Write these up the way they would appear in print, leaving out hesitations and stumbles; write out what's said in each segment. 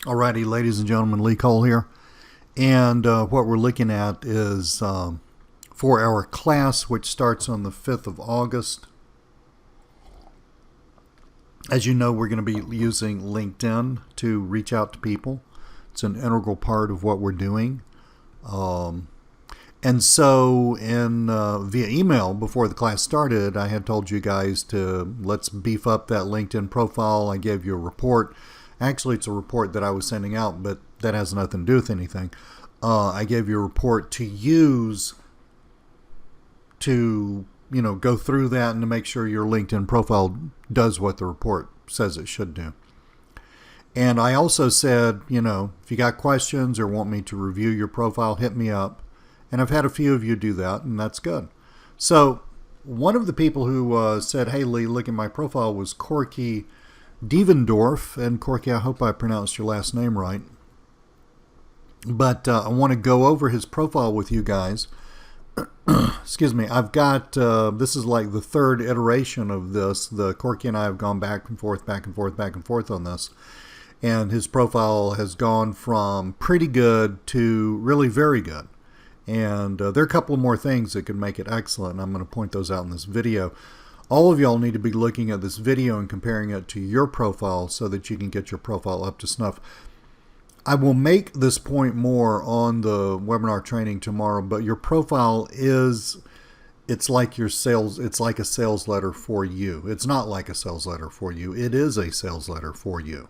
Alrighty, ladies and gentlemen, Lee Cole here. And what we're looking at is for our class, which starts on the 5th of August. As you know, we're going to be using LinkedIn to reach out to people. It's an integral part of what we're doing. And so via email before the class started, I had told you guys to let's beef up that LinkedIn profile. I gave you a report. Actually, it's a report that I was sending out, but that has nothing to do with anything. I gave you a report to use to, go through that and to make sure your LinkedIn profile does what the report says it should do. And I also said, if you got questions or want me to review your profile, hit me up. And I've had a few of you do that, and that's good. So one of the people who said, hey, Lee, look at my profile was Corky Devendorf. And Corky, I hope I pronounced your last name right. But I want to go over his profile with you guys. Excuse me. I've got, this is like the third iteration of this. The Corky and I have gone back and forth on this. And his profile has gone from pretty good to really very good. And there are a couple more things that could make it excellent. And I'm going to point those out in this video. All of y'all need to be looking at this video and comparing it to your profile so that you can get your profile up to snuff. I will make this point more on the webinar training tomorrow, but your profile it's like your sales, it's like a sales letter for you. It's not like a sales letter for you. It is a sales letter for you.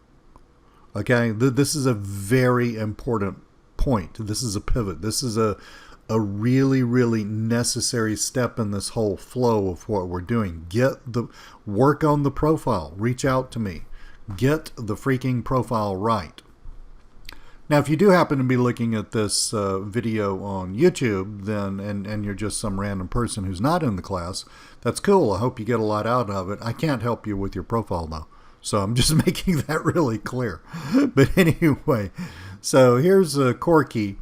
Okay, this is a very important point. This is a pivot. This is a really, really necessary step in this whole flow of what we're doing. Work on the profile. Reach out to me. Get the freaking profile right. Now, if you do happen to be looking at this video on YouTube, then and you're just some random person who's not in the class, that's cool. I hope you get a lot out of it. I can't help you with your profile, though. So I'm just making that really clear. But anyway, so here's Corky.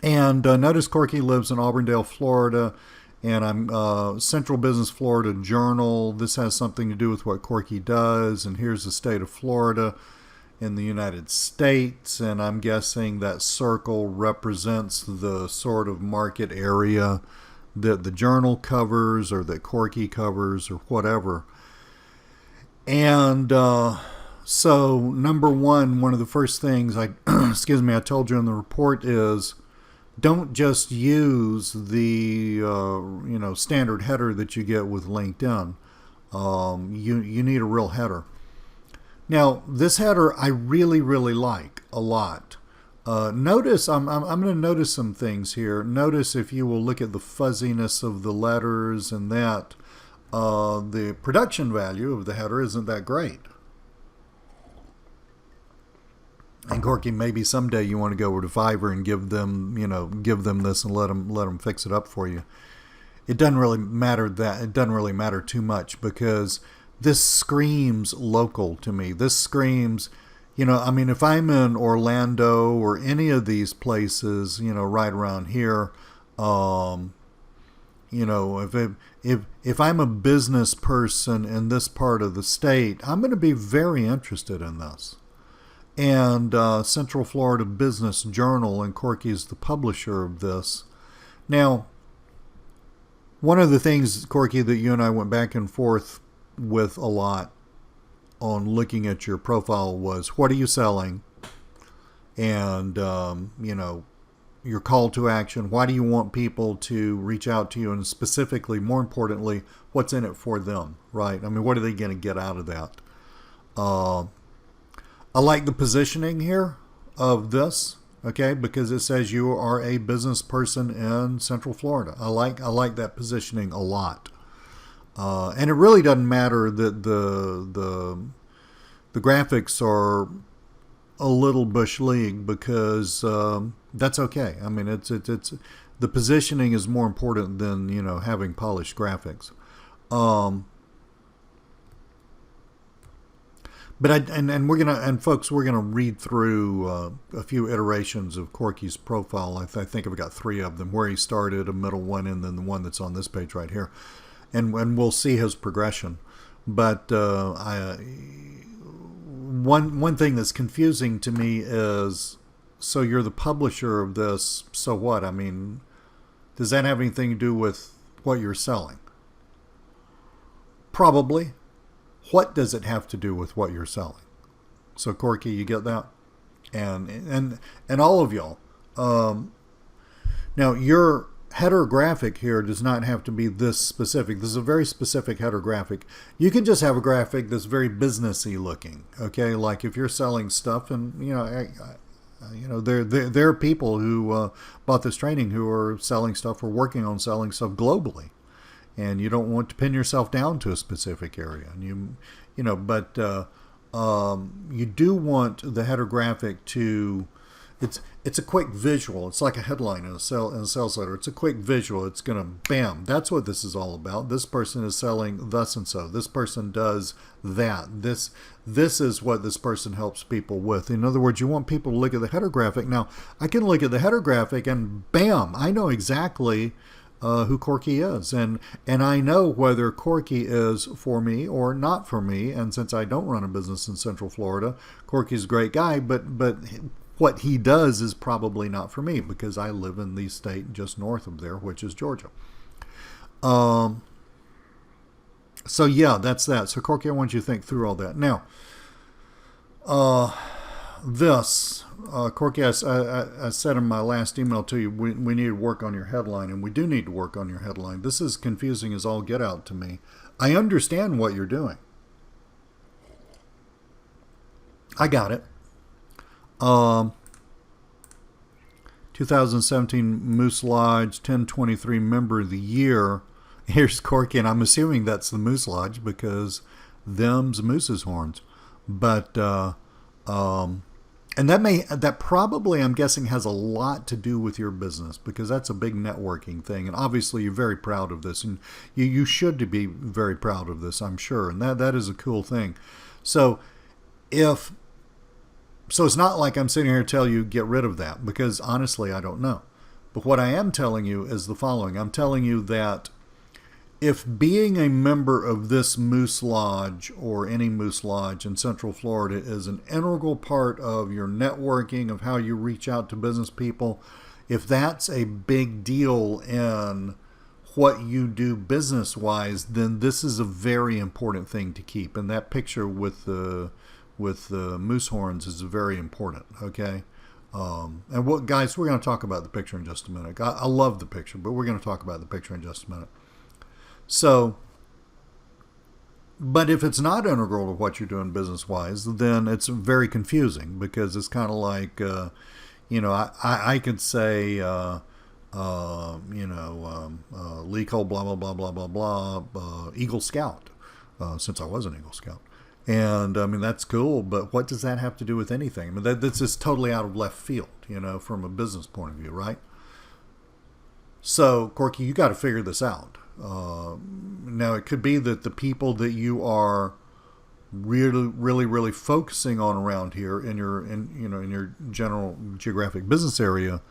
And notice Corky lives in Auburndale, Florida. And I'm Central Business Florida Journal. This has something to do with what Corky does. And here's the state of Florida in the United States. And I'm guessing that circle represents the sort of market area that the journal covers or that Corky covers or whatever. And so number one of the first things I told you in the report is don't just use the standard header that you get with LinkedIn. You need a real header. Now this header I really like a lot. Notice I'm going to notice some things here. Notice if you will look at the fuzziness of the letters and that. The production value of the header isn't that great. And Corky, maybe someday you want to go over to Fiverr and give them this and let them fix it up for you. It doesn't really matter too much because this screams local to me. This screams, if I'm in Orlando or any of these places, right around here, if I'm a business person in this part of the state, I'm going to be very interested in this. And Central Florida Business Journal, and Corky is the publisher of this. Now, one of the things, Corky, that you and I went back and forth with a lot on looking at your profile was, what are you selling? And, your call to action. Why do you want people to reach out to you? And specifically, more importantly, what's in it for them, right? I mean, what are they going to get out of that? I like the positioning here of this, okay, because it says you are a business person in Central Florida. I like that positioning a lot. And it really doesn't matter that the graphics are a little bush league because that's okay. I mean, it's the positioning is more important than having polished graphics. But folks, we're gonna read through a few iterations of Corky's profile. I think I've got 3 of them: where he started, a middle one, and then the one that's on this page right here, and we'll see his progression. But one thing that's confusing to me is, so you're the publisher of this, so what? I mean, does that have anything to do with what you're selling? Probably. What does it have to do with what you're selling? So Corky, you get that? And all of y'all. Now, your header graphic here does not have to be this specific. This is a very specific header graphic. You can just have a graphic that's very businessy looking. Okay, like if you're selling stuff, and there are people who bought this training who are selling stuff or working on selling stuff globally, and you don't want to pin yourself down to a specific area. And but you do want the header graphic to. It's a quick visual. It's like a headline in a sales letter. It's a quick visual. It's going to bam. That's what this is all about. This person is selling thus and so. This person does that. This is what this person helps people with. In other words, you want people to look at the header graphic. Now, I can look at the header graphic and bam, I know exactly who Corky is, and I know whether Corky is for me or not for me. And since I don't run a business in Central Florida, Corky's a great guy, but what he does is probably not for me because I live in the state just north of there, which is Georgia. So yeah, that's that. So Corky, I want you to think through all that. Now, Corky, I said in my last email to you, we need to work on your headline, and we do need to work on your headline. This is confusing as all get out to me. I understand what you're doing. I got it. 2017 Moose Lodge 1023 Member of the Year. Here's Corky, and I'm assuming that's the Moose Lodge because them's Moose's horns. But and that probably, I'm guessing, has a lot to do with your business because that's a big networking thing. And obviously you're very proud of this, and you should be very proud of this, I'm sure. And that is a cool thing. So it's not like I'm sitting here to tell you get rid of that because honestly, I don't know. But what I am telling you is the following. I'm telling you that if being a member of this Moose Lodge or any Moose Lodge in Central Florida is an integral part of your networking, of how you reach out to business people, if that's a big deal in what you do business-wise, then this is a very important thing to keep. And that picture with the moose horns is very important, okay? And guys, we're going to talk about the picture in just a minute. I love the picture, but we're going to talk about the picture in just a minute. So, but if it's not integral to what you're doing business-wise, then it's very confusing because it's kind of like, I could say, Lee Cole, blah, blah, blah, blah, blah, blah, Eagle Scout, since I was an Eagle Scout. And I mean, that's cool, but what does that have to do with anything? I mean, that's just totally out of left field, from a business point of view, right? So, Corky, you got to figure this out. Now, it could be that the people that you are really, really, really focusing on around here in your general geographic business area,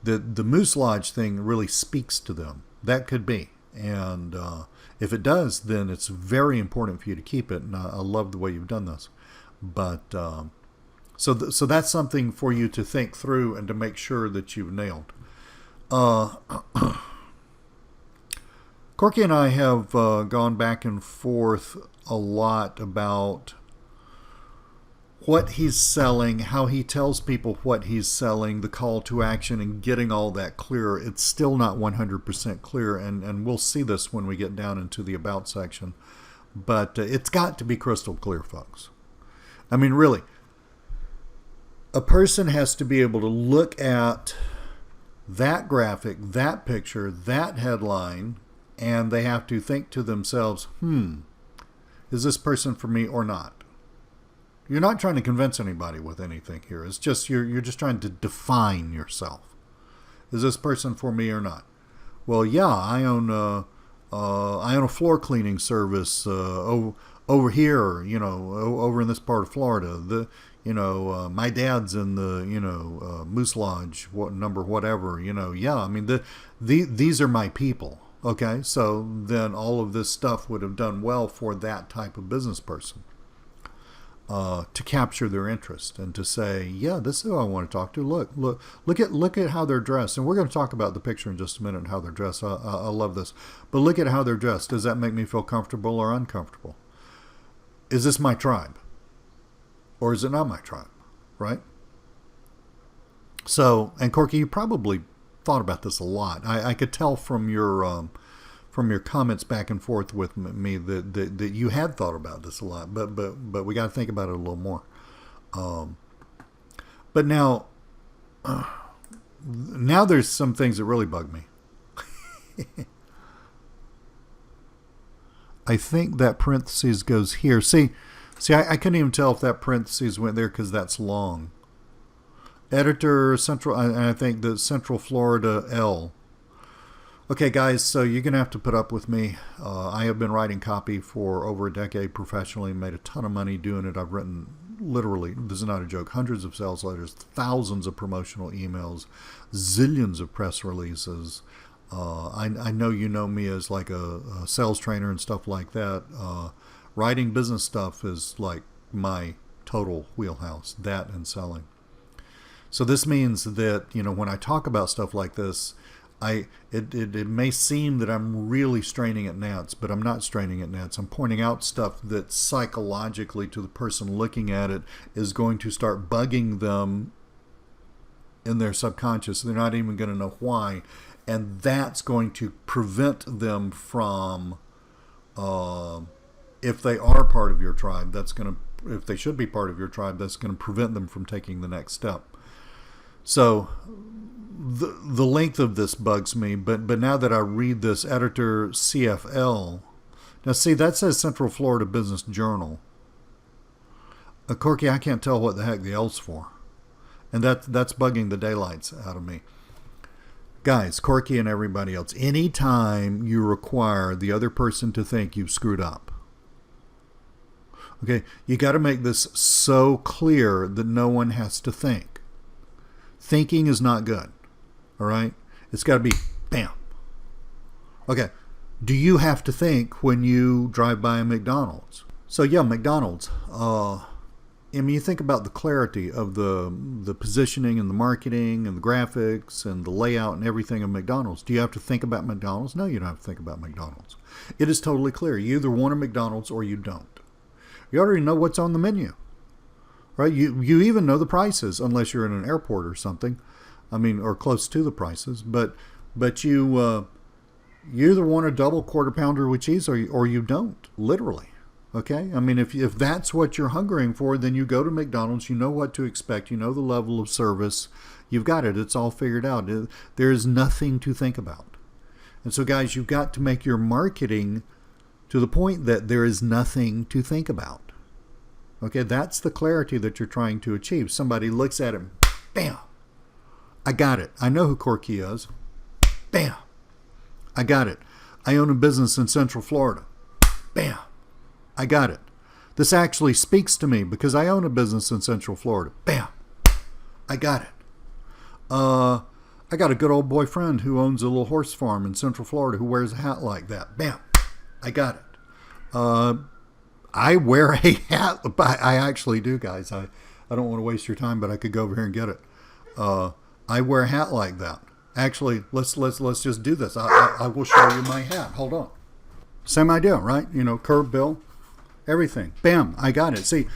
that the Moose Lodge thing really speaks to them. That could be. And if it does, then it's very important for you to keep it. And I love the way you've done this. But so that's something for you to think through and to make sure that you've nailed. Corky and I have gone back and forth a lot about what he's selling, how he tells people what he's selling, the call to action, and getting all that clear. It's still not 100% clear, and we'll see this when we get down into the About section. But it's got to be crystal clear, folks. I mean, really, a person has to be able to look at that graphic, that picture, that headline, and they have to think to themselves, is this person for me or not? You're not trying to convince anybody with anything here. It's just you're just trying to define yourself. Is this person for me or not? Well, yeah, I own a floor cleaning service over here, over in this part of Florida. My dad's in the Moose Lodge, whatever. Yeah, I mean these are my people. Okay, so then all of this stuff would have done well for that type of business person. to capture their interest and to say, yeah, this is who I want to talk to. Look at how they're dressed. And we're going to talk about the picture in just a minute and how they're dressed. I love this. But look at how they're dressed. Does that make me feel comfortable or uncomfortable? Is this my tribe? Or is it not my tribe? Right? So, and Corky, you probably thought about this a lot. I could tell from your comments back and forth with me that you had thought about this a lot, but we got to think about it a little more. But now there's some things that really bug me. I think that parentheses goes here. See, I couldn't even tell if that parentheses went there because that's long. Editor Central, and I think the Central Florida L. Okay, guys, so you're going to have to put up with me. I have been writing copy for over a decade professionally, made a ton of money doing it. I've written, literally, this is not a joke, hundreds of sales letters, thousands of promotional emails, zillions of press releases. I know you know me as like a sales trainer and stuff like that. Writing business stuff is like my total wheelhouse, that and selling. So this means that, when I talk about stuff like this, it may seem that I'm really straining at gnats, but I'm not straining at gnats. I'm pointing out stuff that psychologically to the person looking at it is going to start bugging them in their subconscious. They're not even going to know why. And that's going to prevent them from, if they are part of your tribe, if they should be part of your tribe, that's going to prevent them from taking the next step. So the length of this bugs me, but now that I read this editor CFL, now see, that says Central Florida Business Journal. Corky, I can't tell what the heck the L's for. And that's bugging the daylights out of me. Guys, Corky and everybody else, anytime you require the other person to think you've screwed up, okay, you got to make this so clear that no one has to think. Thinking is not good. All right? It's got to be bam. Okay. Do you have to think when you drive by a McDonald's? So yeah, McDonald's. You think about the clarity of the positioning and the marketing and the graphics and the layout and everything of McDonald's. Do you have to think about McDonald's? No, you don't have to think about McDonald's. It is totally clear. You either want a McDonald's or you don't. You already know what's on the menu. Right? You even know the prices, unless you're in an airport or something. Or close to the prices. But you either want a double quarter pounder with cheese or you don't, literally. Okay? If that's what you're hungering for, then you go to McDonald's, you know what to expect, you know the level of service, you've got it, it's all figured out. There is nothing to think about. And so guys, you've got to make your marketing to the point that there is nothing to think about. Okay, that's the clarity that you're trying to achieve. Somebody looks at it, bam, I got it. I know who Corky is. Bam, I got it. I own a business in Central Florida. Bam, I got it. This actually speaks to me because I own a business in Central Florida. Bam, I got it. I got a good old boyfriend who owns a little horse farm in Central Florida who wears a hat like that. Bam, I got it. I wear a hat. I actually do, guys. I don't want to waste your time, but I could go over here and get it. I wear a hat like that. Actually, let's just do this. I will show you my hat. Hold on. Same idea, right? Curb bill, everything. Bam, I got it. See.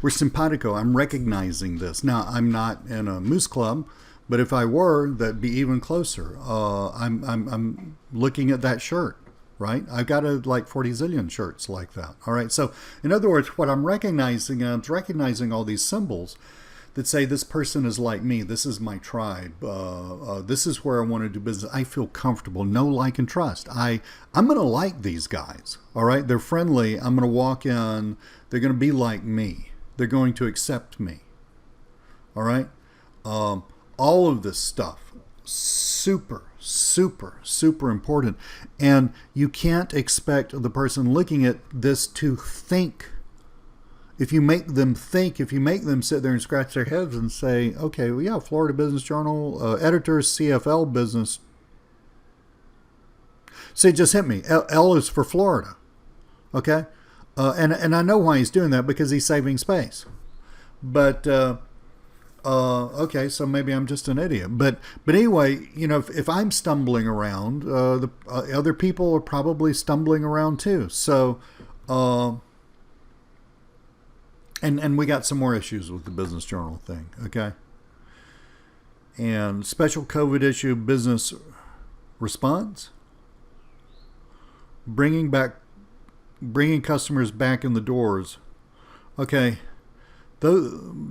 We're simpatico. I'm recognizing this. Now, I'm not in a moose club, but if I were, that'd be even closer. I'm looking at that shirt. Right? I've got like 40 zillion shirts like that. All right. So in other words, what I'm recognizing, I'm recognizing all these symbols that say this person is like me. This is my tribe. This is where I want to do business. I feel comfortable. Know, like, and trust. I'm going to like these guys. All right. They're friendly. I'm going to walk in. They're going to be like me. They're going to accept me. All right. All of this stuff. Super important. And you can't expect the person looking at this to think. If you make them think, if you make them sit there and scratch their heads and say, okay, well, yeah, Florida Business Journal, editor CFL business. See, it just hit me. L is for Florida. Okay? And I know why he's doing that, because he's saving space. But okay, so maybe I'm just an idiot. But anyway, if I'm stumbling around, the other people are probably stumbling around too. So, and we got some more issues with the business journal thing. Okay, and special COVID issue business response, bringing customers back in the doors. Okay.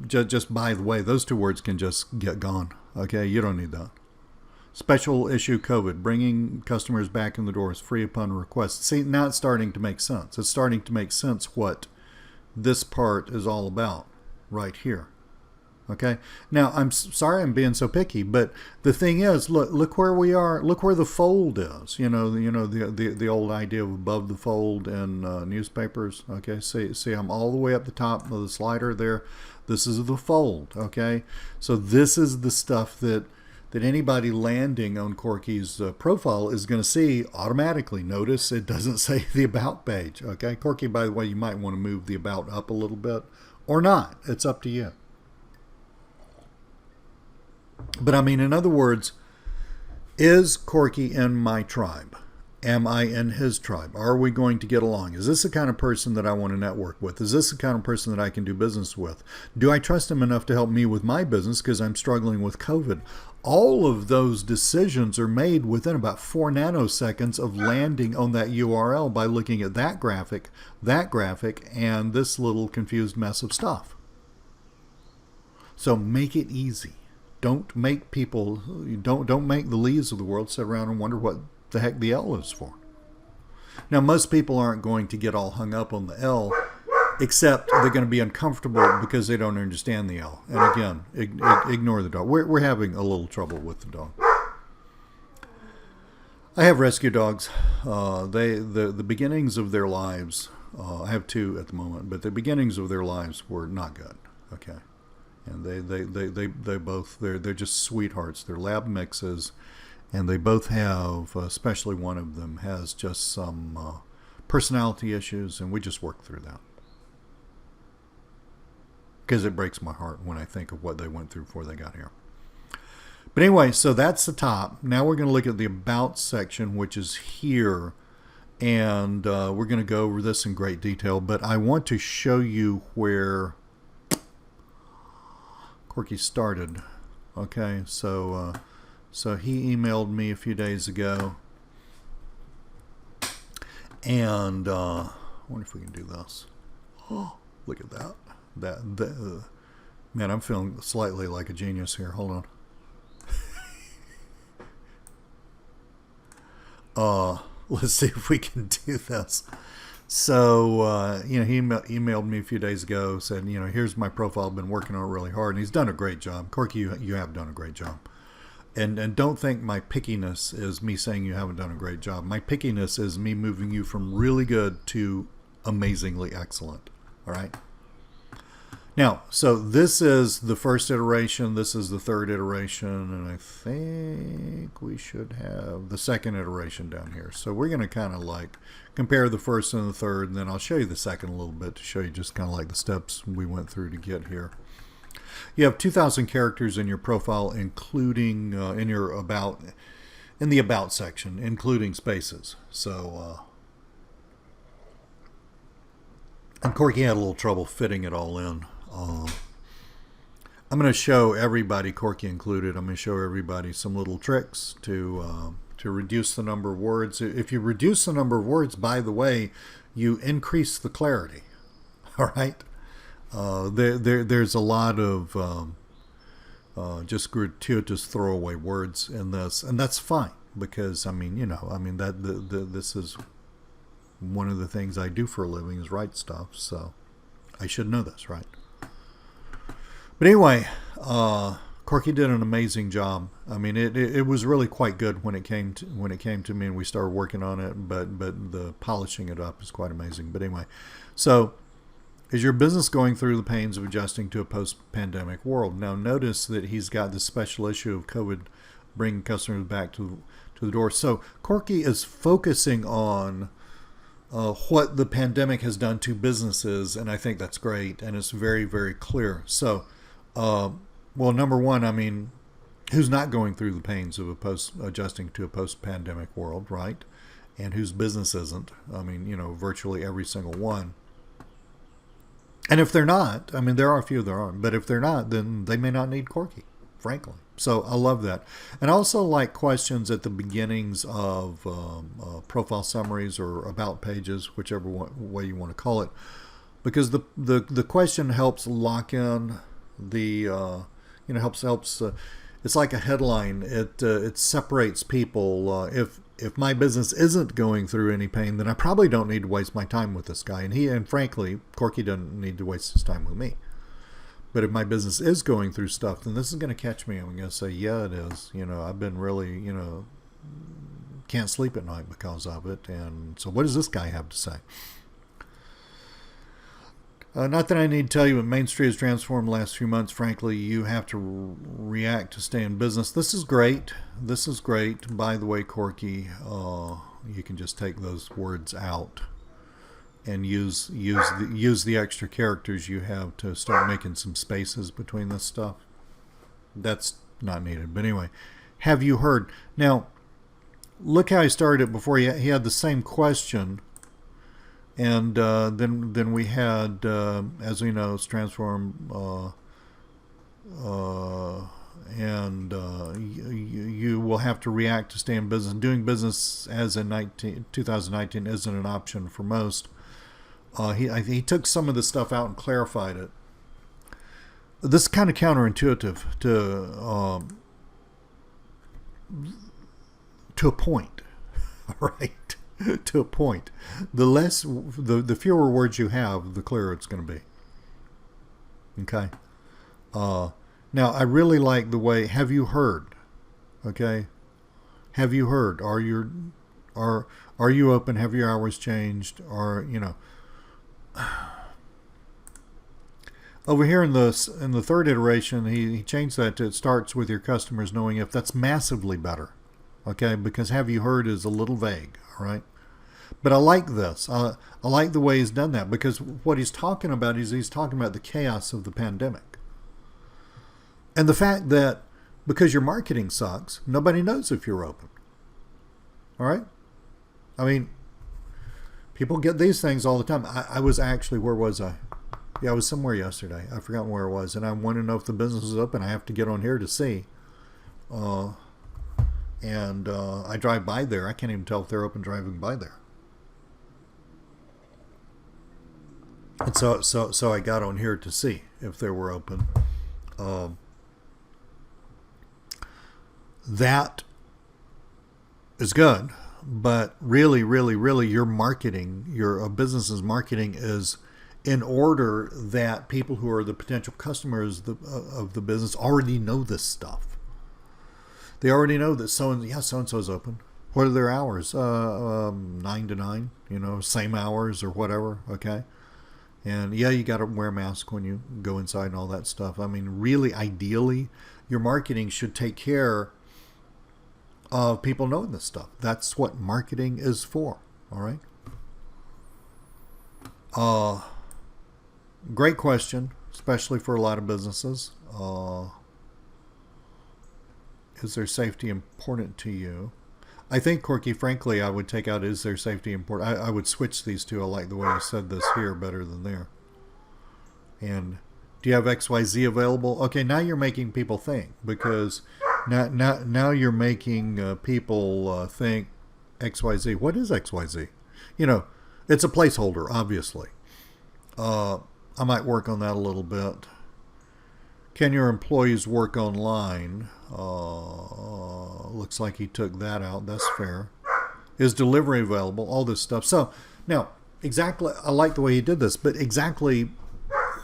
Just by the way, those two words can just get gone. Okay, you don't need that. Special issue COVID, bringing customers back in the doors, free upon request. See, now it's starting to make sense. It's starting to make sense what this part is all about right here. Okay, now I'm sorry I'm being so picky, but the thing is, look where we are. Look where the fold is. The old idea of above the fold in newspapers. Okay, see, I'm all the way up the top of the slider there. This is the fold. Okay, so this is the stuff that anybody landing on Corky's profile is going to see automatically. Notice it doesn't say the about page. Okay, Corky, by the way, you might want to move the about up a little bit or not. It's up to you. But I mean, in other words, is Corky in my tribe? Am I in his tribe? Are we going to get along? Is this the kind of person that I want to network with? Is this the kind of person that I can do business with? Do I trust him enough to help me with my business because I'm struggling with COVID? All of those decisions are made within about 4 nanoseconds of landing on that URL by looking at that graphic, and this little confused mess of stuff. So make it easy. Don't make don't make the Lees of the world sit around and wonder what the heck the L is for. Now, most people aren't going to get all hung up on the L, except they're going to be uncomfortable because they don't understand the L. And again, ignore the dog. We're having a little trouble with the dog. I have rescue dogs. The beginnings of their lives, I have 2 at the moment, but the beginnings of their lives were not good. Okay. And they both, they're just sweethearts. They're lab mixes, and they both have, especially one of them has just some personality issues, and we just work through that. Because it breaks my heart when I think of what they went through before they got here. But anyway, so that's the top. Now we're going to look at the about section, which is here, and we're going to go over this in great detail, but I want to show you where Corky started. Okay, so he emailed me a few days ago, and I wonder if we can do this. Oh, look at that! Man, I'm feeling slightly like a genius here. Hold on. Let's see if we can do this. So, he emailed me a few days ago, said, here's my profile. I've been working on it really hard, and he's done a great job. Corky, you have done a great job. And don't think my pickiness is me saying you haven't done a great job. My pickiness is me moving you from really good to amazingly excellent. All right? Now, so this is the first iteration. This is the third iteration, and I think we should have the second iteration down here. So we're going to kind of like compare the first and the third, and then I'll show you the second a little bit to show you just kind of like the steps we went through to get here. You have 2,000 characters in your profile, including in the about section, including spaces. So, and Corky had a little trouble fitting it all in. I'm going to show everybody, Corky included, I'm going to show everybody some little tricks to reduce the number of words. If you reduce the number of words, by the way, you increase the clarity. All right? There's a lot of just gratuitous throwaway words in this, and that's fine because this is one of the things I do for a living is write stuff, so I should know this, right? But anyway, Corky did an amazing job. I mean, it was really quite good when it came to me and we started working on it, but the polishing it up is quite amazing. But anyway, so is your business going through the pains of adjusting to a post-pandemic world? Now notice that he's got this special issue of COVID bringing customers back to the door. So Corky is focusing on what the pandemic has done to businesses, and I think that's great, and it's very, very clear. So, well, number one, I mean, who's not going through the pains of adjusting to a post-pandemic world, right? And whose business isn't? I mean, virtually every single one. And if they're not, I mean, there are a few that aren't, but if they're not, then they may not need Corky, frankly. So I love that. And I also like questions at the beginnings of profile summaries or about pages, whichever way you want to call it, because the question helps lock in the, helps it's like a headline. It separates people. If my business isn't going through any pain, then I probably don't need to waste my time with this guy. And frankly, Corky doesn't need to waste his time with me. But if my business is going through stuff, then this is going to catch me. I'm going to say, yeah, it is. I've been really, can't sleep at night because of it. And so what does this guy have to say? Not that I need to tell you, but Main Street has transformed the last few months. Frankly, you have to react to stay in business. This is great. This is great. By the way, Corky, you can just take those words out and use the extra characters you have to start making some spaces between this stuff. That's not needed. But anyway, have you heard? Now, look how he started it before. He had the same question. And then we had, as we know, it's transformed, and you will have to react to stay in business. Doing business as in 2019 isn't an option for most. He took some of the stuff out and clarified it. This is kind of counterintuitive to a point, right? To a point. The fewer words you have, the clearer it's going to be. Okay. Now I really like the way. Have you heard? Okay. Have you heard? Are you open? Have your hours changed? Over here in the third iteration, he changed that to it starts with your customers knowing if. That's massively better. Okay, because have you heard is a little vague. All right. But I like this. I like the way he's done that, because what he's talking about is he's talking about the chaos of the pandemic. And the fact that because your marketing sucks, nobody knows if you're open. All right? I mean, people get these things all the time. I was actually, where was I? Yeah, I was somewhere yesterday. I forgot where it was. And I want to know if the business is open. I have to get on here to see. I drive by there. I can't even tell if they're open driving by there. And so I got on here to see if they were open. That is good, but really, really, really, your marketing, your business's marketing is in order that people who are the potential customers of the business already know this stuff. They already know that so-and-so's open. What are their hours? 9 to 9, same hours or whatever, okay? And yeah, you got to wear a mask when you go inside and all that stuff. I mean, really, ideally, your marketing should take care of people knowing this stuff. That's what marketing is for, all right? Great question, especially for a lot of businesses. Is their safety important to you? I think, Corky, frankly, I would take out is their safety important. I would switch these two. I like the way you said this here better than there. And do you have XYZ available? Okay, now you're making people think, because now you're making people think XYZ. What is XYZ? It's a placeholder, obviously. I might work on that a little bit. Can your employees work online? Looks like he took that out. That's fair. Is delivery available? All this stuff. So now, exactly, I like the way he did this, but exactly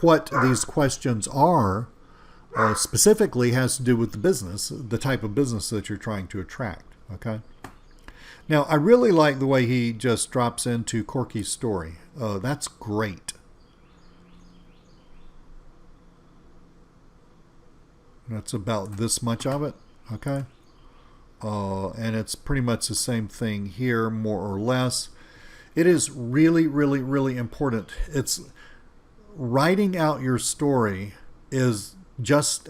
what these questions are specifically has to do with the business, the type of business that you're trying to attract. Okay. Now, I really like the way he just drops into Corky's story. That's great. That's about this much of it, okay? And it's pretty much the same thing here, more or less. It is really, really, really important. It's writing out your story is just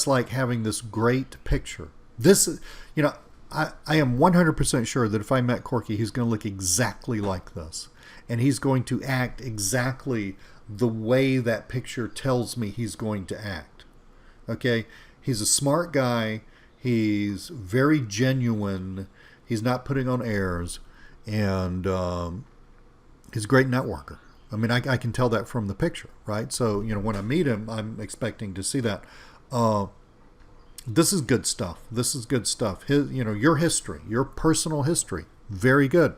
like having this great picture. This, you know, I am 100% sure that if I met Corky, he's going to look exactly like this. And he's going to act exactly the way that picture tells me he's going to act. Okay? He's a smart guy. He's very genuine. He's not putting on airs. And he's a great networker. I mean, I can tell that from the picture, right? So, you know, when I meet him, I'm expecting to see that. This is good stuff. This is good stuff. Your history, your personal history, very good.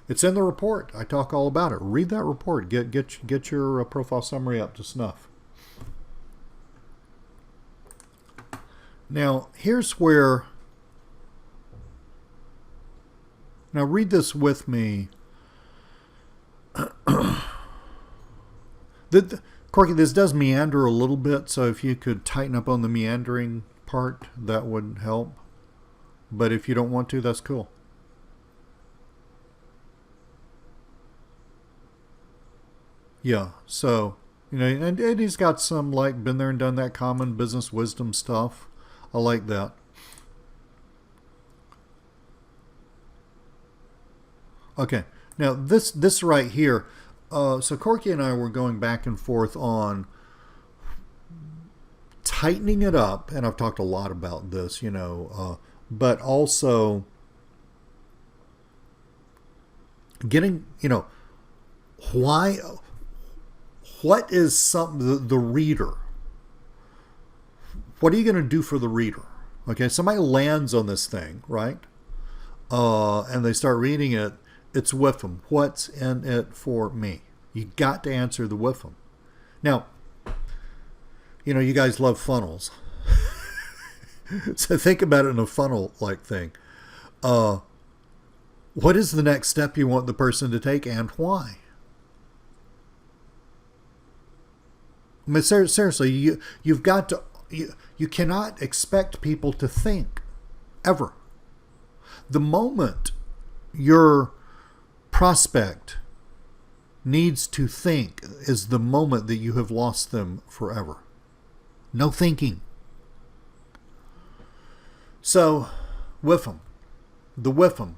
It's in the report. I talk all about it. Read that report. Get your profile summary up to snuff. Now, here's where... Now, read this with me. Corky, this does meander a little bit, so if you could tighten up on the meandering part, that would help. But if you don't want to, that's cool. Yeah, so, you know, and he's got some, like, been there and done that common business wisdom stuff. I like that. Okay, now this right here, so Corky and I were going back and forth on tightening it up, and I've talked a lot about this, you know, but also getting, you know, what is the reader? What are you going to do for the reader? Okay, somebody lands on this thing, right? And they start reading it. It's with them. What's in it for me? You got to answer the with them. Now, you know, you guys love funnels. So think about it in a funnel-like thing. What is the next step you want the person to take and why? I mean, seriously, you've got to... You cannot expect people to think, ever. The moment your prospect needs to think is the moment that you have lost them forever. No thinking. So, with them. The with them.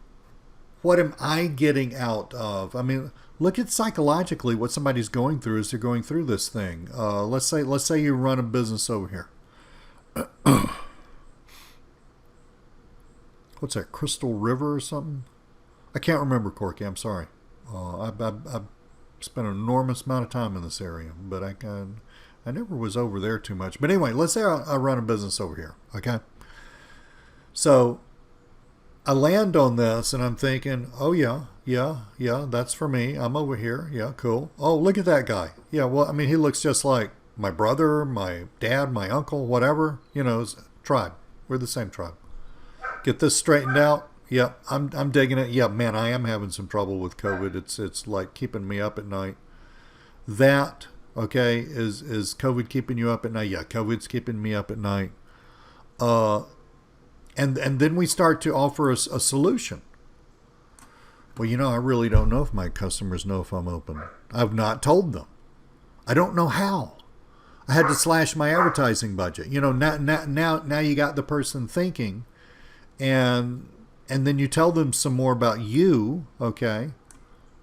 What am I getting out of? I mean, look at psychologically what somebody's going through as they're going through this thing. Let's say you run a business over here. What's that, Crystal River or something? I can't remember, Corky. I'm sorry. I've spent an enormous amount of time in this area, but I never was over there too much. But anyway, let's say I run a business over here, okay? So I land on this, and I'm thinking, oh, yeah, that's for me. I'm over here. Yeah, cool. Oh, look at that guy. Yeah, well, I mean, he looks just like my brother, my dad, my uncle, whatever. You know, tribe. We're the same tribe. Get this straightened out. Yep, I'm digging it. Yeah, man, I am having some trouble with COVID. It's like keeping me up at night. That, okay, is COVID keeping you up at night? Yeah, COVID's keeping me up at night. And then we start to offer a solution. Well, you know, I really don't know if my customers know if I'm open. I've not told them. I don't know how. I had to slash my advertising budget. You know, now you got the person thinking, and then you tell them some more about you, okay?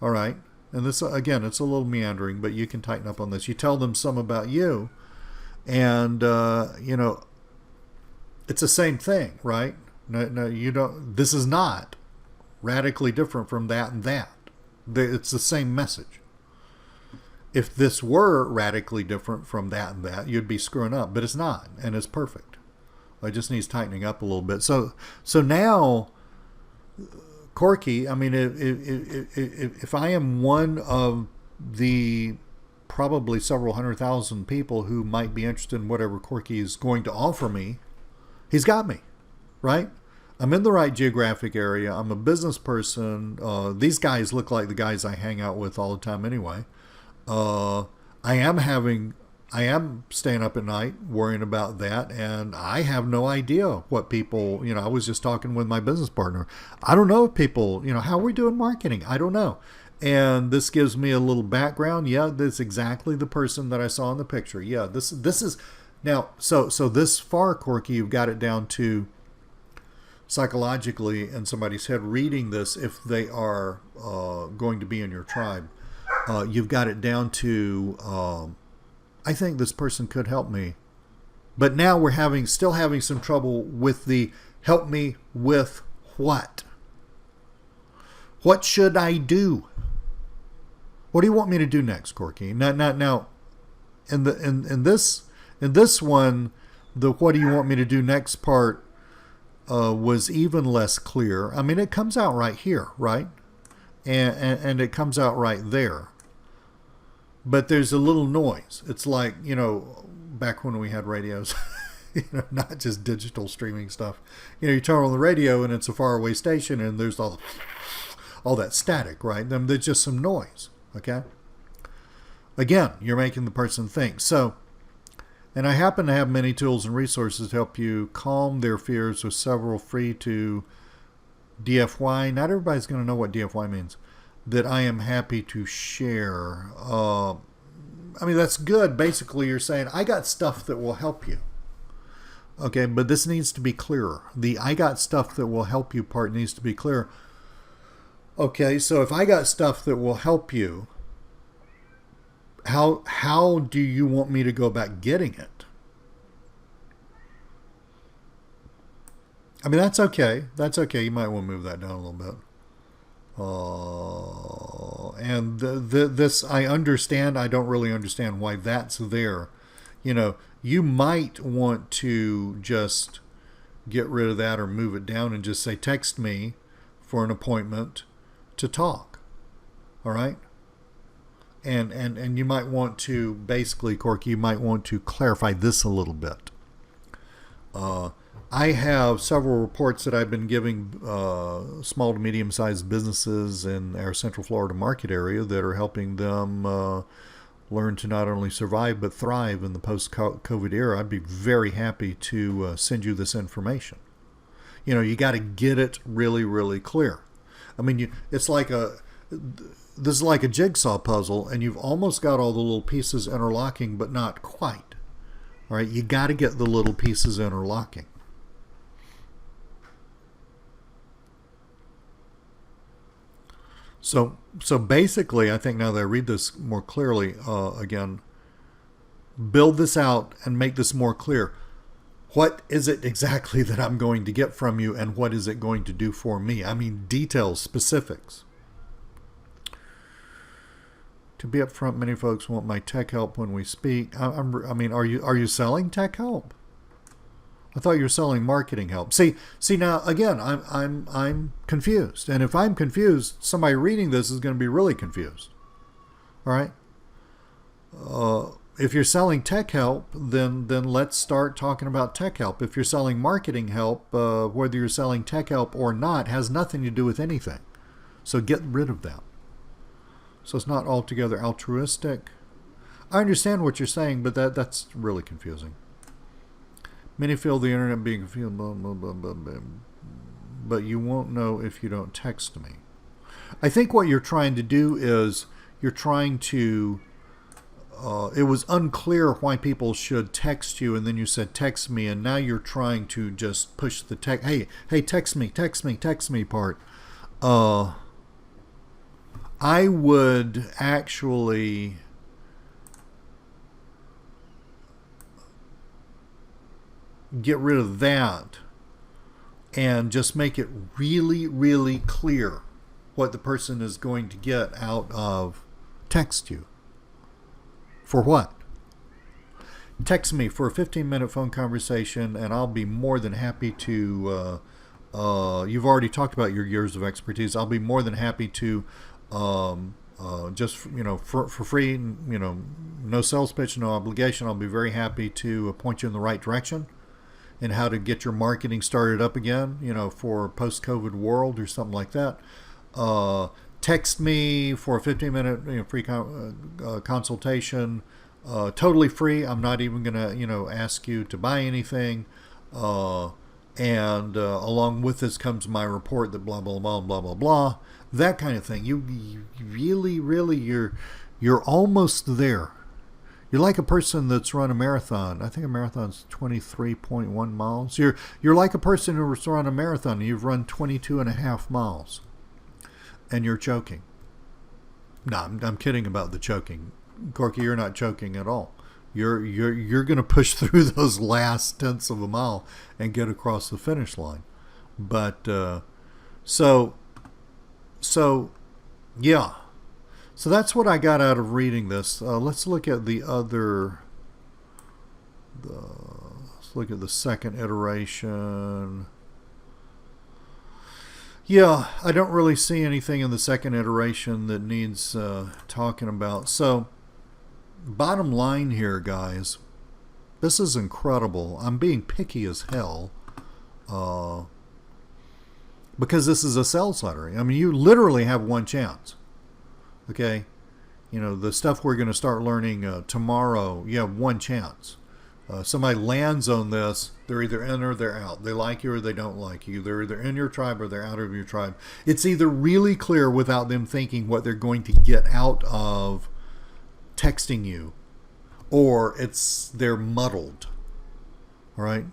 All right. And this, again, it's a little meandering, but you can tighten up on this. You tell them some about you, and, you know, it's the same thing, right? No, you don't. This is not radically different from that and that. It's the same message. If this were radically different from that and that, you'd be screwing up, but it's not, and it's perfect. It just needs tightening up a little bit. So now, Corky, I mean, if I am one of the probably several 100,000 people who might be interested in whatever Corky is going to offer me, he's got me, right? I'm in the right geographic area. I'm a business person. These guys look like the guys I hang out with all the time anyway. I am having I am staying up at night worrying about that, and I have no idea what people, I was just talking with my business partner. I don't know if people, how are we doing marketing? I don't know. And this gives me a little background. Yeah, that's exactly the person that I saw in the picture. Yeah, this is now, so this far, Corky, you've got it down to psychologically in somebody's head reading this, if they are going to be in your tribe, you've got it down to, I think this person could help me. But now we're still having some trouble with the help me with what? What should I do? What do you want me to do next, Corky? Now, in this one, the what do you want me to do next part was even less clear. I mean, it comes out right here, right? And it comes out right there. But there's a little noise. It's like, back when we had radios, not just digital streaming stuff. You turn on the radio and it's a faraway station and there's all that static, right? Then there's just some noise, okay? Again, you're making the person think. So, and I happen to have many tools and resources to help you calm their fears with several free to DFY. Not everybody's going to know what DFY means. That I am happy to share. I mean, that's good. Basically, you're saying, I got stuff that will help you. Okay, but this needs to be clearer. The I got stuff that will help you part needs to be clear. Okay, so if I got stuff that will help you, how do you want me to go about getting it? I mean, that's okay. That's okay. You might want to move that down a little bit. And this, I understand. I don't really understand why that's there. You might want to just get rid of that or move it down and just say, text me for an appointment to talk. All right. And you might want to, basically, Corky, you might want to clarify this a little bit. I have several reports that I've been giving small to medium-sized businesses in our Central Florida market area that are helping them learn to not only survive but thrive in the post-COVID era. I'd be very happy to send you this information. You got to get it really, really clear. I mean, this is like a jigsaw puzzle, and you've almost got all the little pieces interlocking, but not quite. All right, you got to get the little pieces interlocking. So basically, I think now that I read this more clearly, again, build this out and make this more clear. What is it exactly that I'm going to get from you, and what is it going to do for me? I mean, details, specifics. To be upfront, many folks want my tech help when we speak. I mean, are you selling tech help? I thought you were selling marketing help. See now again, I'm confused, and if I'm confused, somebody reading this is going to be really confused. All right. If you're selling tech help, then let's start talking about tech help. If you're selling marketing help, whether you're selling tech help or not, has nothing to do with anything. So get rid of that. So it's not altogether altruistic. I understand what you're saying, but that's really confusing. Many feel the internet being confused, blah, blah, blah, blah, blah, but you won't know if you don't text me. I think what you're trying to do is you're trying to, it was unclear why people should text you, and then you said text me, and now you're trying to just push the text, hey, text me part. I would actually get rid of that and just make it really, really clear what the person is going to get out of text you. For what? Text me for a 15-minute phone conversation, and I'll be more than happy to, you've already talked about your years of expertise. I'll be more than happy to just, for free, no sales pitch, no obligation. I'll be very happy to point you in the right direction and how to get your marketing started up again, for a post-COVID world or something like that. Text me for a 15-minute free consultation Totally free. I'm not even going to, ask you to buy anything. And along with this comes my report that blah, blah, blah, blah, blah, blah. That kind of thing. You really, really, you're almost there. You're like a person that's run a marathon. I think a marathon's 23.1 miles. You're like a person who's run a marathon and you've run 22.5 miles. And you're choking. No, I'm kidding about the choking. Corky, you're not choking at all. You're going to push through those last tenths of a mile and get across the finish line. But so yeah. So that's what I got out of reading this. Let's look at let's look at the second iteration. Yeah, I don't really see anything in the second iteration that needs talking about. So, bottom line here, guys, this is incredible. I'm being picky as hell because this is a sales letter. I mean, you literally have one chance. Okay, the stuff we're going to start learning tomorrow, you have one chance. Somebody lands on this, they're either in or they're out. They like you or they don't like you. They're either in your tribe or they're out of your tribe. It's either really clear without them thinking what they're going to get out of texting you, or they're muddled. All right?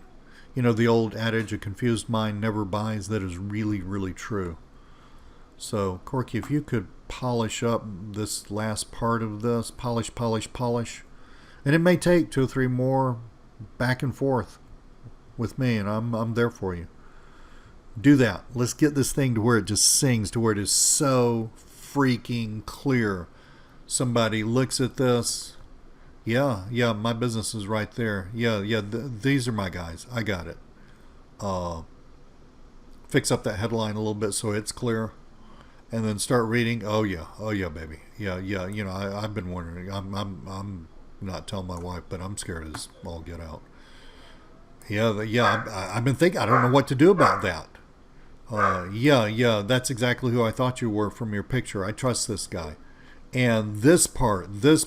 The old adage, a confused mind never buys. That is really, really true. So, Corky, if you could polish up this last part of this, polish. And it may take 2 or 3 more back and forth with me, and I'm there for you. Do that. Let's get this thing to where it just sings, to where it is so freaking clear. Somebody looks at this. Yeah, my business is right there. Yeah, these are my guys. I got it. Fix up that headline a little bit so it's clear. And then start reading. Oh yeah, baby. Yeah. I've been wondering. I'm not telling my wife, but I'm scared as all get out. Yeah. I've been thinking. I don't know what to do about that. Yeah. That's exactly who I thought you were from your picture. I trust this guy. And this part. Get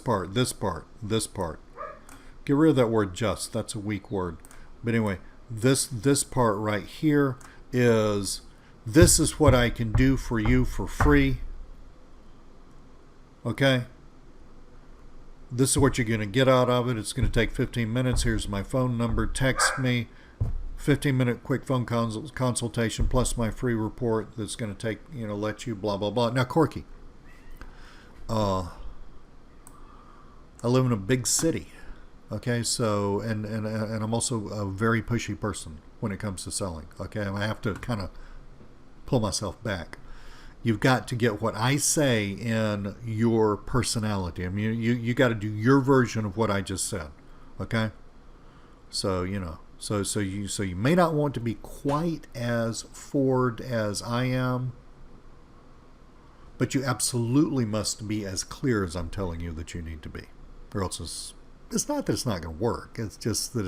rid of that word just. That's a weak word. But anyway, this part right here is. This is what I can do for you for free. Okay? This is what you're going to get out of it. It's going to take 15 minutes. Here's my phone number. Text me. 15-minute quick phone consultation plus my free report that's going to take, let you blah, blah, blah. Now, Corky, I live in a big city. Okay? So, and I'm also a very pushy person when it comes to selling. Okay? I have to kind of pull myself back. You've got to get what I say in your personality. I mean, you got to do your version of what I just said. Okay? So, so you may not want to be quite as forward as I am, but you absolutely must be as clear as I'm telling you that you need to be. Or else it's not that it's not going to work. It's just that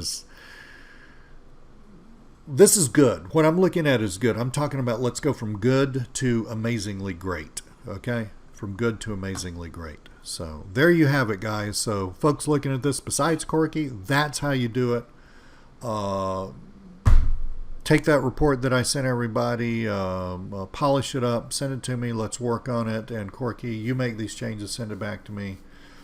this is good. What I'm looking at is good. I'm talking about let's go from good to amazingly great. Okay? From good to amazingly great. So there you have it, guys. So folks looking at this, besides Corky, that's how you do it. Take that report that I sent everybody, polish it up, send it to me. Let's work on it. And Corky, you make these changes, send it back to me.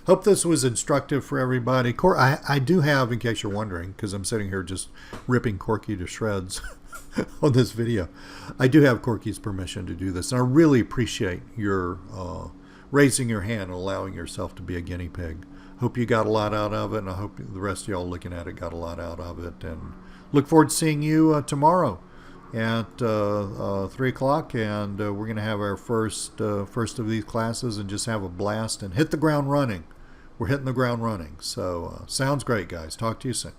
Hope this was instructive for everybody. I do have, in case you're wondering, because I'm sitting here just ripping Corky to shreds on this video, I do have Corky's permission to do this. And I really appreciate your raising your hand and allowing yourself to be a guinea pig. Hope you got a lot out of it, and I hope the rest of y'all looking at it got a lot out of it. And look forward to seeing you tomorrow at 3 o'clock, and we're going to have our first of these classes and just have a blast and hit the ground running. We're hitting the ground running. So sounds great, guys. Talk to you soon.